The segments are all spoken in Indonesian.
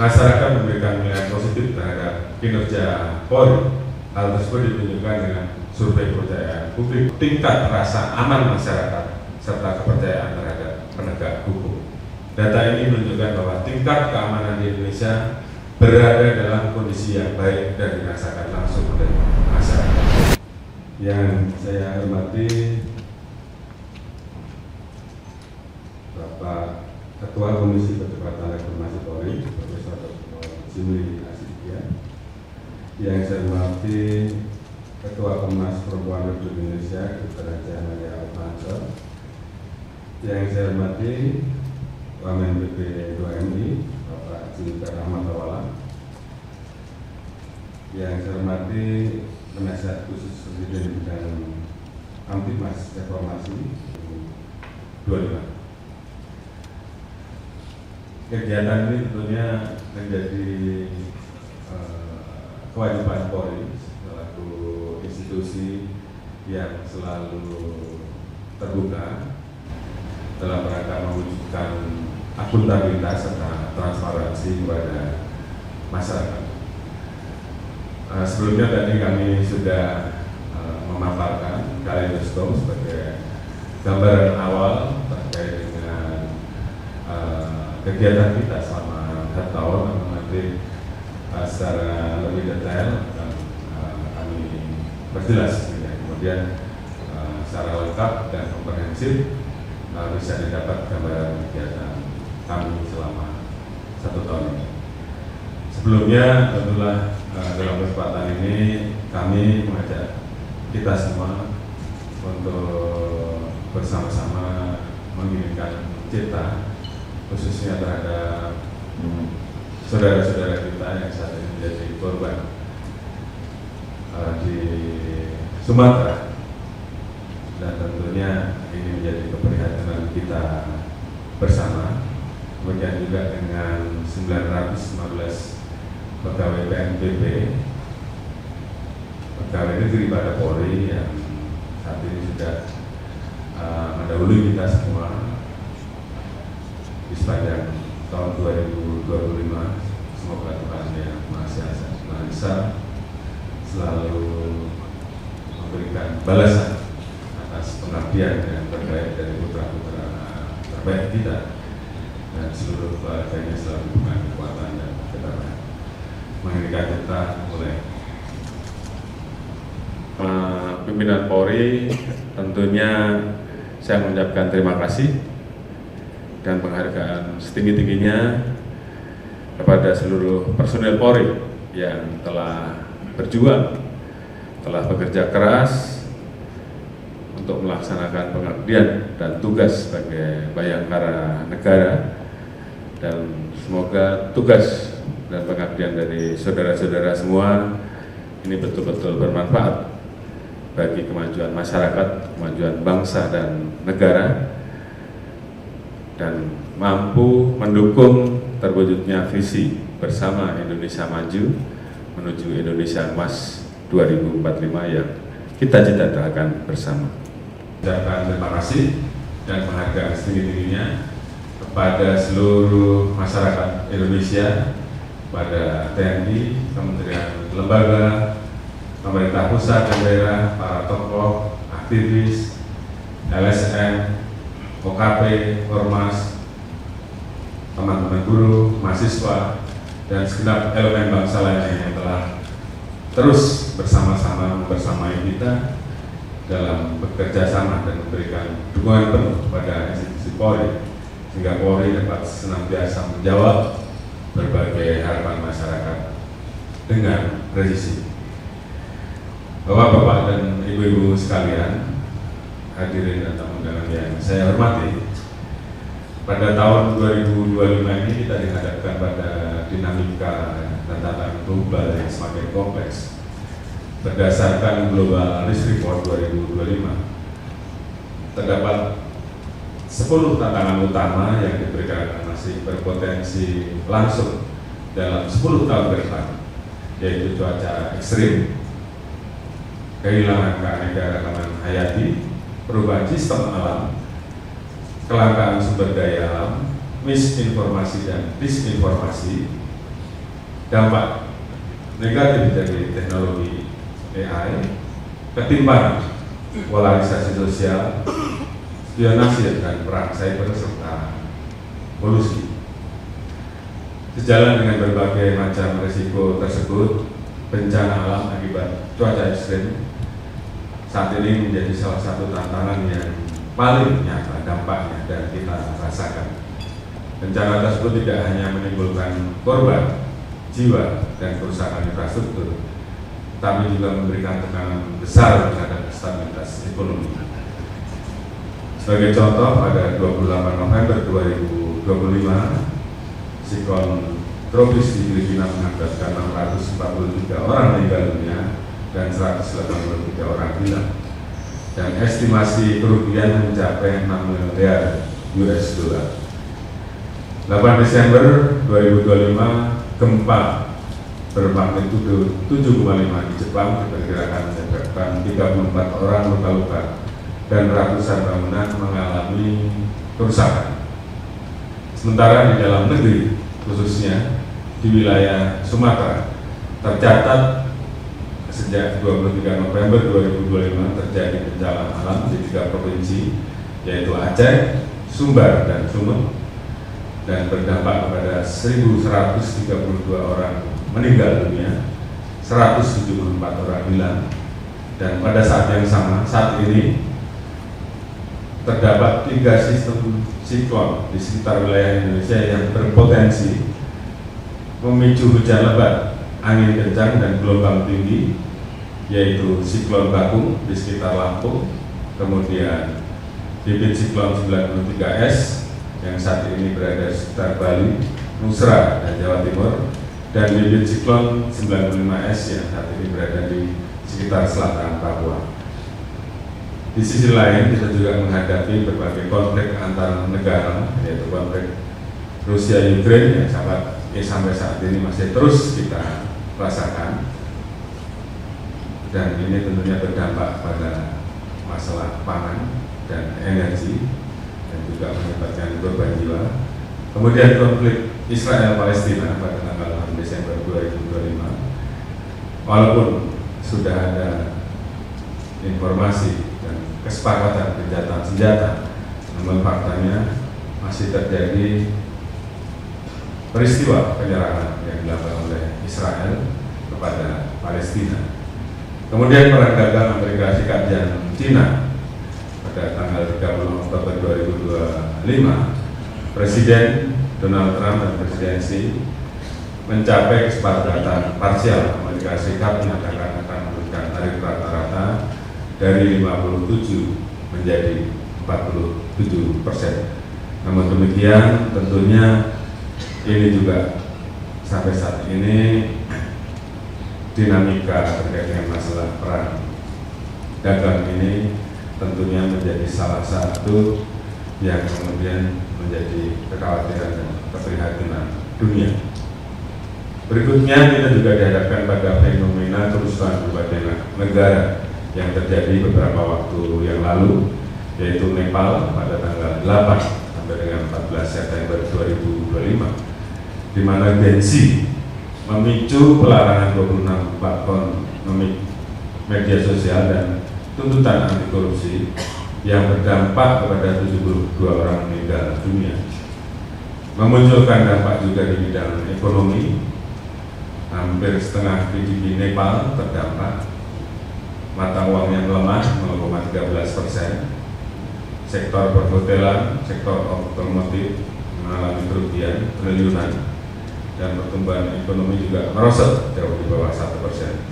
masyarakat memberikan nilai positif terhadap kinerja Polri. Hal tersebut ditunjukkan dengan survei kepercayaan publik, tingkat rasa aman masyarakat, serta kepercayaan terhadap penegak hukum. Data ini menunjukkan bahwa tingkat keamanan di Indonesia berada dalam kondisi yang baik dan dirasakan langsung oleh masyarakat. Yang saya hormati Bapak Ketua Komisi Percepatan Reformasi Polri, Profesor Dr. Jimli Asidia. Yang saya hormati Ketua Komnas Perempuan Republik Indonesia, Dr. Haja Maria Almansyah. Yang saya hormati Wamen BP 2MI, Bapak Zulkifli Ahmad Tawala. Yang saya hormati Penasihat Khusus Presiden dan Kamtibmas Reformasi 25. Kegiatan ini tentunya menjadi kewajiban Polri selaku institusi yang selalu terbuka dalam rangka mewujudkan akuntabilitas serta transparansi kepada masyarakat. Sebelumnya tadi kami sudah memaparkan kaleidoskop sebagai gambaran awal terkait dengan kegiatan kita selama 4 tahun, namun nanti secara lebih detail akan kami perjelas. Kemudian secara lengkap dan komprehensif bisa didapat gambaran kegiatan kami selama 1 tahun ini. Sebelumnya tentulah dalam kesempatan ini kami mengajak kita semua untuk bersama-sama mengirimkan cita khususnya terhadap saudara-saudara kita yang saat ini menjadi korban di Sumatera, dan tentunya ini menjadi keprihatinan kita bersama. Kemudian juga dengan 915 pegawai PNBP, pegawai negeri pada Polri yang saat ini sudah mendahului kita semua di sepanjang tahun 2025. Semoga Tuhan Yang Maha Esa selalu memberikan balasan atas pengabdian yang terbaik dari putra-putra terbaik kita, dan seluruh keluarganya selalu dengan kekuatan dan ketabahan. Mengirimkan kita mulai pimpinan Polri, tentunya saya mengucapkan terima kasih dan penghargaan setinggi-tingginya kepada seluruh personel Polri yang telah berjuang, telah bekerja keras untuk melaksanakan pengabdian dan tugas sebagai bayangkara negara, dan semoga tugas dan pengabdian dari saudara-saudara semua ini betul-betul bermanfaat bagi kemajuan masyarakat, kemajuan bangsa dan negara, dan mampu mendukung terwujudnya visi bersama Indonesia Maju menuju Indonesia Emas 2045 yang kita cita-citakan bersama. Ucapkan terima kasih dan penghargaan setinggi-tingginya kepada seluruh masyarakat Indonesia, pada TNI, kementerian lembaga, pemerintah pusat dan daerah, para tokoh, aktivis, LSM, OKP, Ormas, teman-teman guru, mahasiswa, dan segenap elemen bangsa lainnya yang telah terus bersama-sama membersamai kita dalam bekerja sama dan memberikan dukungan penuh kepada institusi Polri, sehingga Polri dapat senantiasa menjawab berbagai harapan masyarakat dengan presisi. Bapak-bapak dan ibu-ibu sekalian, hadirin dan tamu undangan yang saya hormati, pada tahun 2025 ini kita dihadapkan pada dinamika dan tantangan global yang semakin kompleks. Berdasarkan Global Risk Report 2025, terdapat 10 tantangan utama yang diperkirakan masih berpotensi langsung dalam 10 tahun ke depan, yaitu cuaca ekstrim, kehilangan keanekaragaman hayati, perubahan sistem alam, kelangkaan sumber daya alam, misinformasi dan disinformasi, dampak negatif dari teknologi AI, ketimpangan, polarisasi sosial, spionase dan perang cyber serta polusi. Sejalan dengan berbagai macam risiko tersebut, bencana alam akibat cuaca ekstrim saat ini menjadi salah satu tantangan yang paling nyata dampaknya dan kita rasakan. Bencana tersebut tidak hanya menimbulkan korban jiwa dan kerusakan infrastruktur, tapi juga memberikan tekanan besar terhadap stabilitas ekonomi. Sebagai contoh, pada 28 November 2025, siklon tropis di Filipina mengakibatkan 643 orang meninggal dunia dan 183 orang hilang. Dan estimasi kerugian mencapai 6 miliar US dollar. 8 Desember 2025, gempa bermagnitudo 7,5 di Jepang diperkirakan menyebabkan 34 orang luka-luka dan ratusan bangunan mengalami kerusakan. Sementara di dalam negeri, khususnya di wilayah Sumatera, tercatat sejak 23 November 2025 terjadi bencana alam di 3 provinsi, yaitu Aceh, Sumbar, dan Sumut, dan berdampak kepada 1.132 orang meninggal dunia, 174 orang hilang. Dan pada saat yang sama, saat ini terdapat 3 sistem siklon di sekitar wilayah Indonesia yang berpotensi memicu hujan lebat, angin kencang, dan gelombang tinggi, yaitu siklon Bakung di sekitar Lampung, kemudian bibit siklon 93S yang saat ini berada di sekitar Bali, Nusra, dan Jawa Timur, dan bibit siklon 95S yang saat ini berada di sekitar selatan Papua. Di sisi lain, kita juga menghadapi berbagai konflik antar negara, yaitu konflik Rusia-Ukraine yang sampai saat ini masih terus kita rasakan, dan ini tentunya berdampak pada masalah pangan dan energi dan juga menyebabkan korban jiwa. Kemudian konflik Israel-Palestina pada tanggal 6 Desember 2025, walaupun sudah ada informasi kesepakatan gencatan senjata, namun faktanya masih terjadi peristiwa penyerangan yang dilakukan oleh Israel kepada Palestina. Kemudian perang dagang Amerika Serikat dan China pada tanggal 30 Oktober 2025, Presiden Donald Trump dan presidensi mencapai kesepakatan parsial. Amerika Serikat menyatakan akan memberikan tarif rata-rata dari 57 menjadi 47%. Namun demikian, tentunya ini juga sampai saat ini dinamika terkait dengan masalah perang dagang ini tentunya menjadi salah satu yang kemudian menjadi kekhawatiran dan keprihatinan dunia. Berikutnya, kita juga dihadapkan pada fenomena kerusuhan berbagai negara yang terjadi beberapa waktu yang lalu, yaitu Nepal pada tanggal 8 sampai dengan 14 September 2025, di mana Gensi memicu pelarangan 26 platform media sosial dan tuntutan anti korupsi yang berdampak kepada 72 orang meninggal dunia. Memunculkan dampak juga di bidang ekonomi, hampir setengah GDP Nepal terdampak. Mata uang yang lemah 0,13%, sektor perhotelan, sektor otomotif mengalami kerugian triliunan, dan pertumbuhan ekonomi juga merosot jauh di bawah 1%.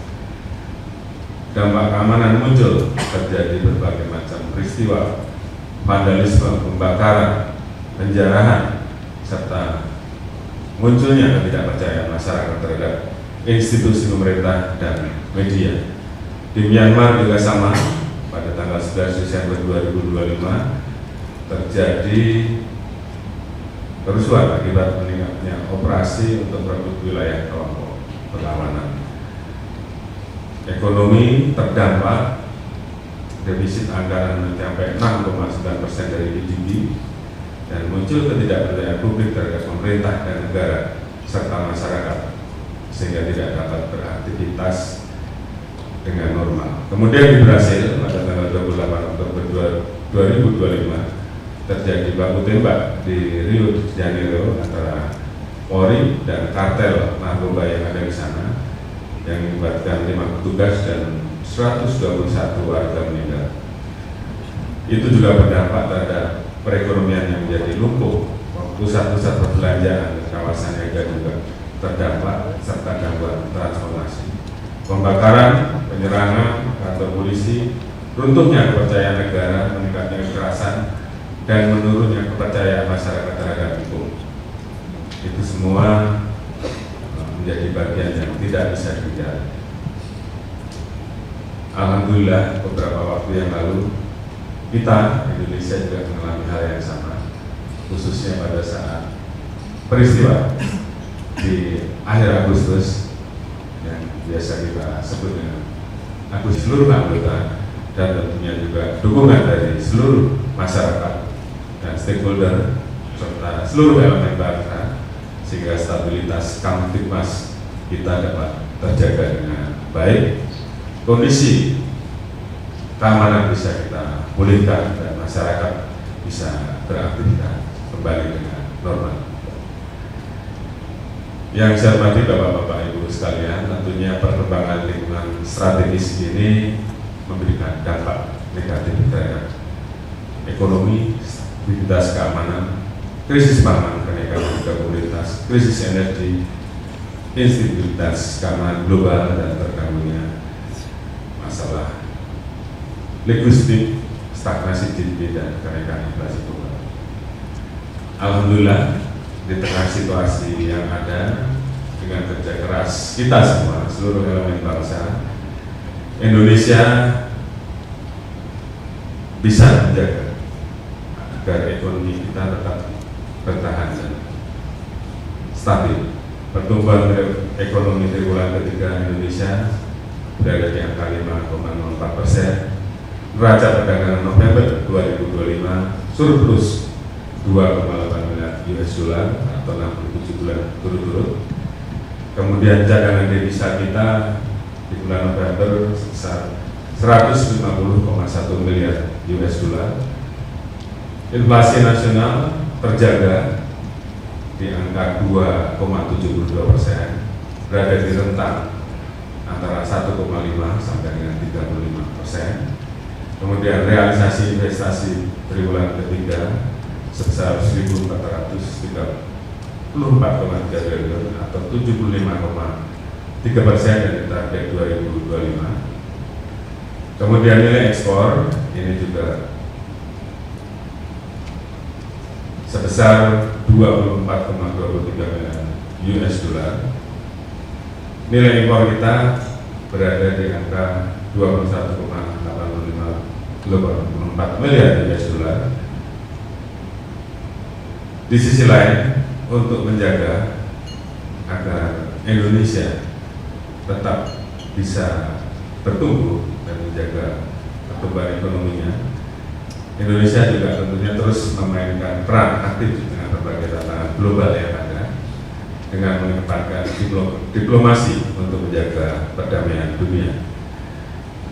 Dampak keamanan muncul, terjadi berbagai macam peristiwa, vandalisme, pembakaran, penjarahan, serta munculnya ketidakpercayaan masyarakat terhadap institusi pemerintah dan media. Di Myanmar juga sama, pada tanggal 11 Desember 2025 terjadi kerusuhan akibat meningkatnya operasi untuk merebut wilayah kelompok berlawanan. Ekonomi terdampak, defisit anggaran mencapai 6,9% dari GDP, dan muncul ketidakpercayaan publik terhadap pemerintah dan negara serta masyarakat sehingga tidak dapat beraktivitas dengan normal. Kemudian di Brasil pada tanggal 28 Oktober 2025 terjadi baku tembak di Rio de Janeiro antara Polri dan kartel narkoba yang ada di sana, yang melibatkan 5 petugas dan 121 warga meninggal. Itu juga berdampak terhadap perekonomian yang menjadi lumpuh. Pusat-pusat perbelanjaan di kawasan Ega juga terdampak serta gangguan transformasi. Pembakaran, penyerangan kantor polisi, runtuhnya kepercayaan negara, meningkatnya kekerasan, dan menurunnya kepercayaan masyarakat terhadap hukum. Itu semua menjadi bagian yang tidak bisa dihindari. Alhamdulillah beberapa waktu yang lalu kita Indonesia juga mengalami hal yang sama, khususnya pada saat peristiwa di akhir Agustus yang biasa kita sebut dengan Agustus, seluruh anggota dan tentunya juga dukungan dari seluruh masyarakat dan stakeholder serta seluruh elemen bangsa, sehingga stabilitas Kamtipmas kita dapat terjaga dengan baik, kondisi keamanan bisa kita pulihkan dan masyarakat bisa beraktivitas kembali dengan normal. Yang saya hormati Bapak-Bapak Ibu sekalian, tentunya perkembangan lingkungan strategis ini memberikan dampak negatif terhadap ekonomi, stabilitas keamanan, krisis pangan, kenaikan harga komoditas, krisis energi, instabilitas keamanan global, dan terganggunya masalah logistik, stagnasi GDP, dan kenaikan inflasi global. Alhamdulillah, di tengah situasi yang ada, dengan kerja keras kita semua, seluruh elemen bangsa, Indonesia bisa menjaga agar ekonomi kita tetap bertahan dan stabil. Pertumbuhan ekonomi triwulan ketiga Indonesia berada di angka 5,04%. Neraca perdagangan November 2025 surplus 2,8 miliar US dollar atau 67 bulan turut-turut. Kemudian cadangan devisa kita di bulan November sebesar 150,1 miliar US dollar. Inflasi nasional terjaga di angka 2,72%, berada di rentang antara 1,5 sampai dengan 35%. Kemudian realisasi investasi triwulan ketiga sebesar 1.434,3 triliun atau 75,3% dari target 2025. Kemudian nilai ekspor ini juga sebesar 24,23 miliar US dollar. Nilai impor kita berada di angka 21,84 miliar US dollar. Di sisi lain, untuk menjaga agar Indonesia tetap bisa bertumbuh dan menjaga pertumbuhan ekonominya, Indonesia juga tentunya terus memainkan peran aktif dengan berbagai tantangan global yang ada, dengan mengedepankan diplomasi untuk menjaga perdamaian dunia.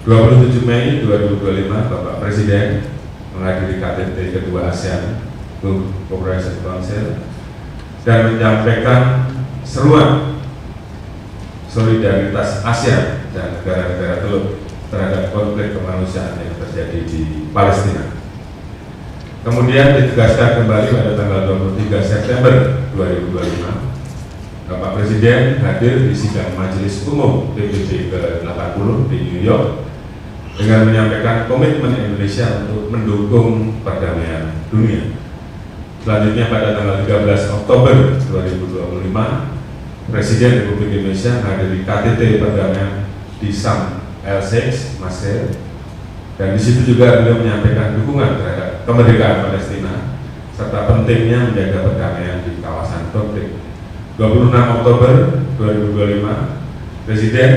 27 Mei 2025, Bapak Presiden menghadiri KTT kedua ASEAN Cooperation Council dan menyampaikan seruan solidaritas ASEAN dan negara-negara teluk terhadap konflik kemanusiaan yang terjadi di Palestina. Kemudian ditegaskan kembali pada tanggal 23 September 2025, Bapak Presiden hadir di sidang Majelis Umum PBB ke-80 di New York dengan menyampaikan komitmen Indonesia untuk mendukung perdamaian dunia. Selanjutnya pada tanggal 13 Oktober 2025, Presiden Republik Indonesia menghadiri KTT perdamaian di Sharm el-Sheikh, Mesir, dan di situ juga beliau menyampaikan dukungan terhadap kemerdekaan Palestina serta pentingnya menjaga perdamaian di kawasan konflik. 26 Oktober 2025, Presiden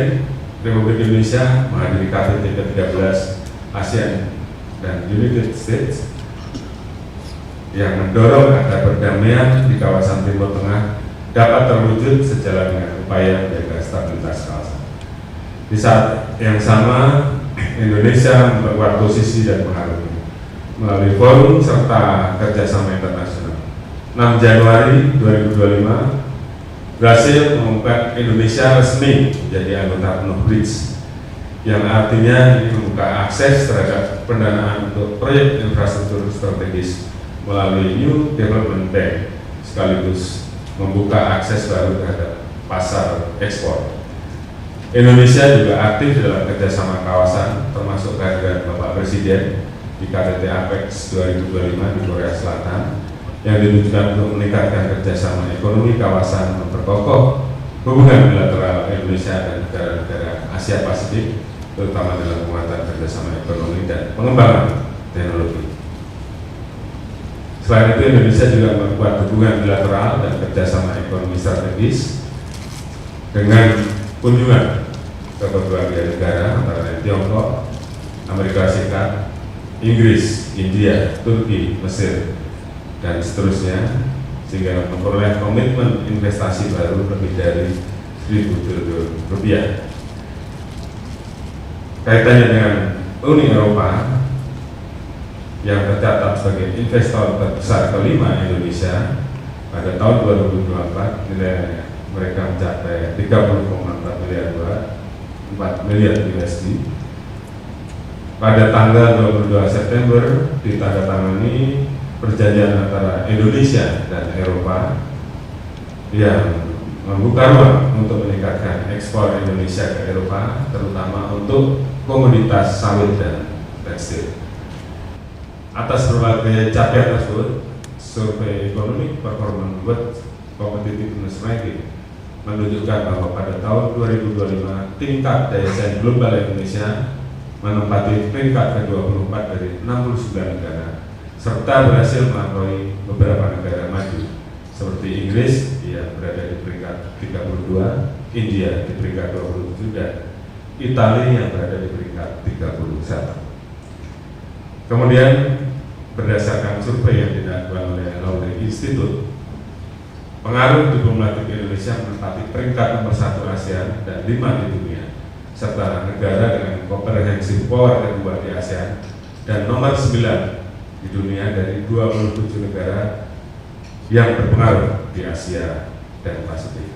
Republik Indonesia menghadiri KTT ke-13 ASEAN dan United States yang mendorong agar perdamaian di kawasan Timur Tengah dapat terwujud sejalan dengan upaya menjaga stabilitas kawasan. Di saat yang sama, Indonesia memperkuat posisi dan pengaruhnya melalui forum serta kerjasama internasional. 6 Januari 2025, berhasil mengumumkan Indonesia resmi menjadi anggota penuh BRICS, yang artinya ini membuka akses terhadap pendanaan untuk proyek infrastruktur strategis melalui New Development Bank, sekaligus membuka akses baru terhadap pasar ekspor. Indonesia juga aktif dalam kerjasama kawasan, termasuk kehadiran Bapak Presiden di KTT APEX 2025 di Korea Selatan, yang ditujukan untuk meningkatkan kerjasama ekonomi kawasan, memperkokoh hubungan bilateral Indonesia dan negara-negara Asia Pasifik, terutama dalam penguatan kerjasama ekonomi dan pengembangan teknologi. Selain itu, Indonesia juga memperkuat hubungan bilateral dan kerjasama ekonomi strategis dengan kunjungan ke berbagai negara, antara lain Tiongkok, Amerika Serikat, Inggris, India, Turki, Mesir, dan seterusnya, sehingga memperoleh komitmen investasi baru lebih dari 1.000 triliun rupiah. Kaitannya dengan Uni Eropa yang tercatat sebagai investor terbesar kelima Indonesia pada tahun 2024, nilai mereka mencapai 30,4 miliar USD. Pada tanggal 22 September ditandatangani perjanjian antara Indonesia dan Eropa yang membuka ruang untuk meningkatkan ekspor Indonesia ke Eropa, terutama untuk komoditas sawit dan tekstil. Atas berbagai capaian tersebut, survei ekonomi Performance World Competitiveness Ranking menunjukkan bahwa pada tahun 2025 tingkat daya saing global Indonesia menempati peringkat ke-24 dari 69 negara, serta berhasil melampaui beberapa negara maju seperti Inggris yang berada di peringkat 32, India di peringkat 27, dan Italia yang berada di peringkat 31. Kemudian berdasarkan survei yang dilakukan oleh Lowry Institute, pengaruh diplomatik Indonesia menempati peringkat nomor 1 ASEAN dan 5 di dunia, serta negara dengan comprehensive power kedua di ASEAN dan nomor 9 di dunia dari 27 negara yang berpengaruh di Asia dan Pasifik.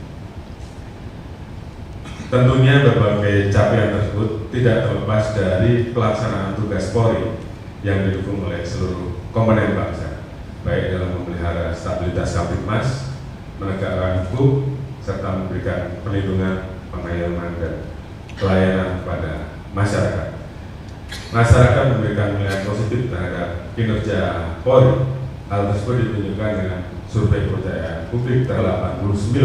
Tentunya berbagai capaian tersebut tidak terlepas dari pelaksanaan tugas Polri yang didukung oleh seluruh komponen bangsa, baik dalam memelihara stabilitas Kamtipmas, menegakkan hukum, serta memberikan perlindungan, pengayoman, dan pelayanan kepada masyarakat. Masyarakat memberikan nilai positif terhadap kinerja Polri. Hal tersebut ditunjukkan dengan survei kepercayaan publik ter-89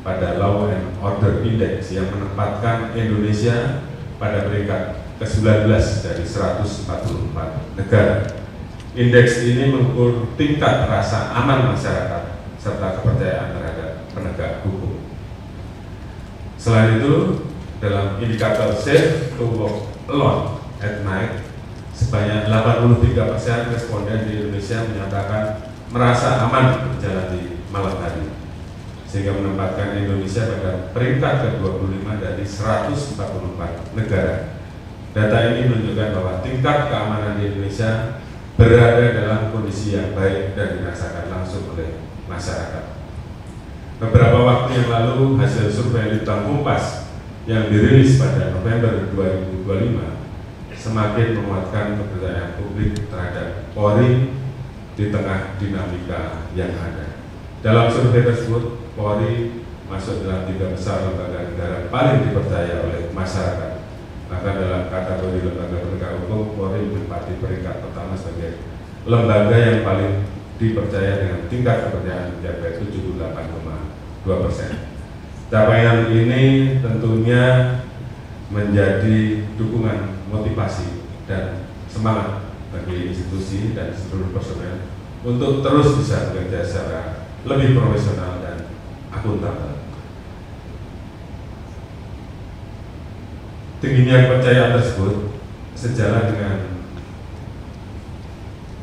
pada Law and Order Index yang menempatkan Indonesia pada peringkat ke-19 dari 144 negara. Indeks ini mengukur tingkat rasa aman masyarakat serta kepercayaan terhadap penegak hukum. Selain itu, dalam indikator Safe to Walk Alone at Night, sebanyak 83% responden di Indonesia menyatakan merasa aman berjalan di malam hari, sehingga menempatkan Indonesia pada peringkat ke-25 dari 144 negara. Data ini menunjukkan bahwa tingkat keamanan di Indonesia berada dalam kondisi yang baik dan dirasakan langsung oleh masyarakat. Beberapa waktu yang lalu, hasil survei Litbang Kompas yang dirilis pada November 2025 semakin menguatkan kepercayaan publik terhadap Polri di tengah dinamika yang ada. Dalam survei tersebut, Polri masuk dalam 3 besar lembaga negara paling dipercaya oleh masyarakat. Bahkan dalam kategori lembaga penegak hukum, Polri menempati peringkat pertama sebagai lembaga yang paling dipercaya dengan tingkat kepercayaan mencapai 78,2%. Capaian ini tentunya menjadi dukungan, motivasi, dan semangat bagi institusi dan seluruh personel untuk terus bisa bekerja secara lebih profesional dan akuntabel. Tingginya kepercayaan tersebut sejalan dengan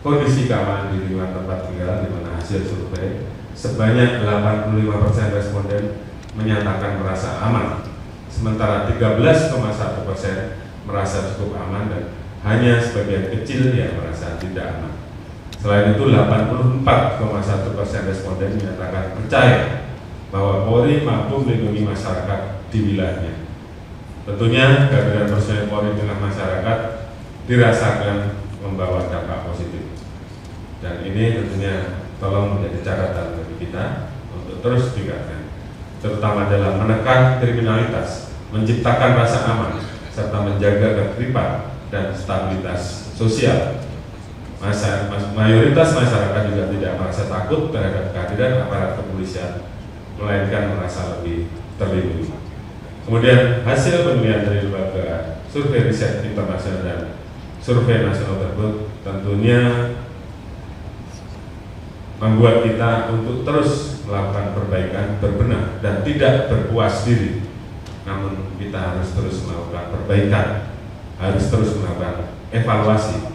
kondisi keamanan di lingkungan tempat tinggal, di mana hasil survei sebanyak 85% responden menyatakan merasa aman, sementara 13,1% merasa cukup aman dan hanya sebagian kecil yang merasa tidak aman. Selain itu, 84,1% responden menyatakan percaya bahwa Polri mampu melindungi masyarakat di wilayahnya. Tentunya kehadiran personel Polri di tengah masyarakat dirasakan membawa dampak positif. Dan ini tentunya tolong menjadi catatan bagi kita untuk terus tingkatkan, terutama dalam menekan kriminalitas, menciptakan rasa aman, serta menjaga ketertiban dan stabilitas sosial. Mayoritas masyarakat juga tidak merasa takut terhadap kehadiran aparat kepolisian, melainkan merasa lebih terlindungi. Kemudian hasil penilaian dari lembaga survei riset internasional dan survei nasional tersebut tentunya membuat kita untuk terus melakukan perbaikan, berbenah, dan tidak berpuas diri. Namun kita harus terus melakukan perbaikan, harus terus melakukan evaluasi,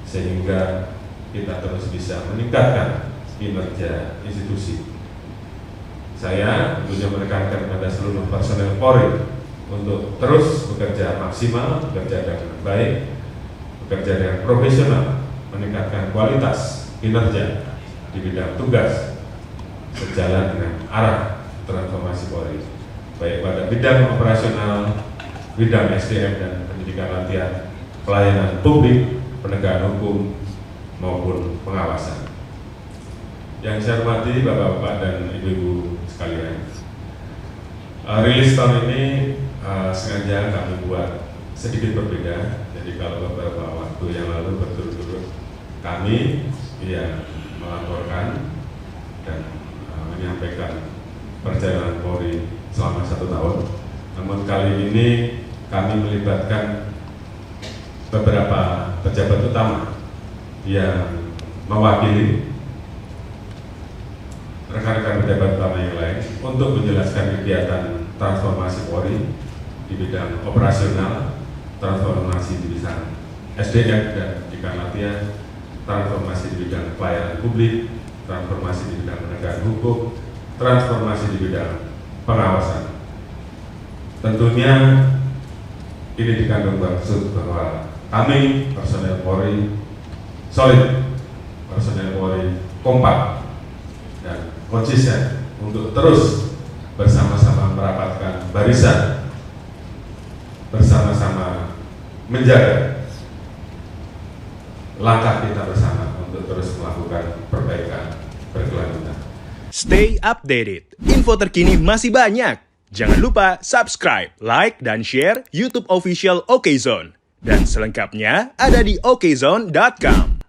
sehingga kita terus bisa meningkatkan kinerja institusi. Saya tentunya menekankan kepada seluruh personel Polri untuk terus bekerja maksimal, bekerja dengan baik, bekerja dengan profesional, meningkatkan kualitas kinerja di bidang tugas sejalan dengan arah transformasi Polri, baik pada bidang operasional, bidang SDM dan pendidikan latihan, pelayanan publik, penegakan hukum maupun pengawasan. Yang saya hormati Bapak-bapak dan Ibu-ibu sekalian, rilis tahun ini sengaja kami buat sedikit berbeda. Jadi kalau beberapa waktu yang lalu berturut-turut kami yang melaporkan dan menyampaikan perjalanan Polri selama 1 tahun, namun kali ini kami melibatkan beberapa pejabat utama yang mewakili rekan-rekan pejabat utama yang lain untuk menjelaskan kegiatan transformasi Polri di bidang operasional, transformasi di bidang SDM dan pendidikan latihan, transformasi di bidang pelayanan publik, transformasi di bidang penegakan hukum, transformasi di bidang pengawasan. Tentunya ini dikandung maksud bahwa kami personel Polri solid, personel Polri kompak dan konsisten untuk terus bersama-sama merapatkan barisan, bersama-sama menjaga langkah kita bersama untuk terus melakukan perbaikan berkelanjutan. Stay updated, info terkini masih banyak. Jangan lupa subscribe, like, dan share YouTube official OKZone. Dan selengkapnya ada di okezone.com.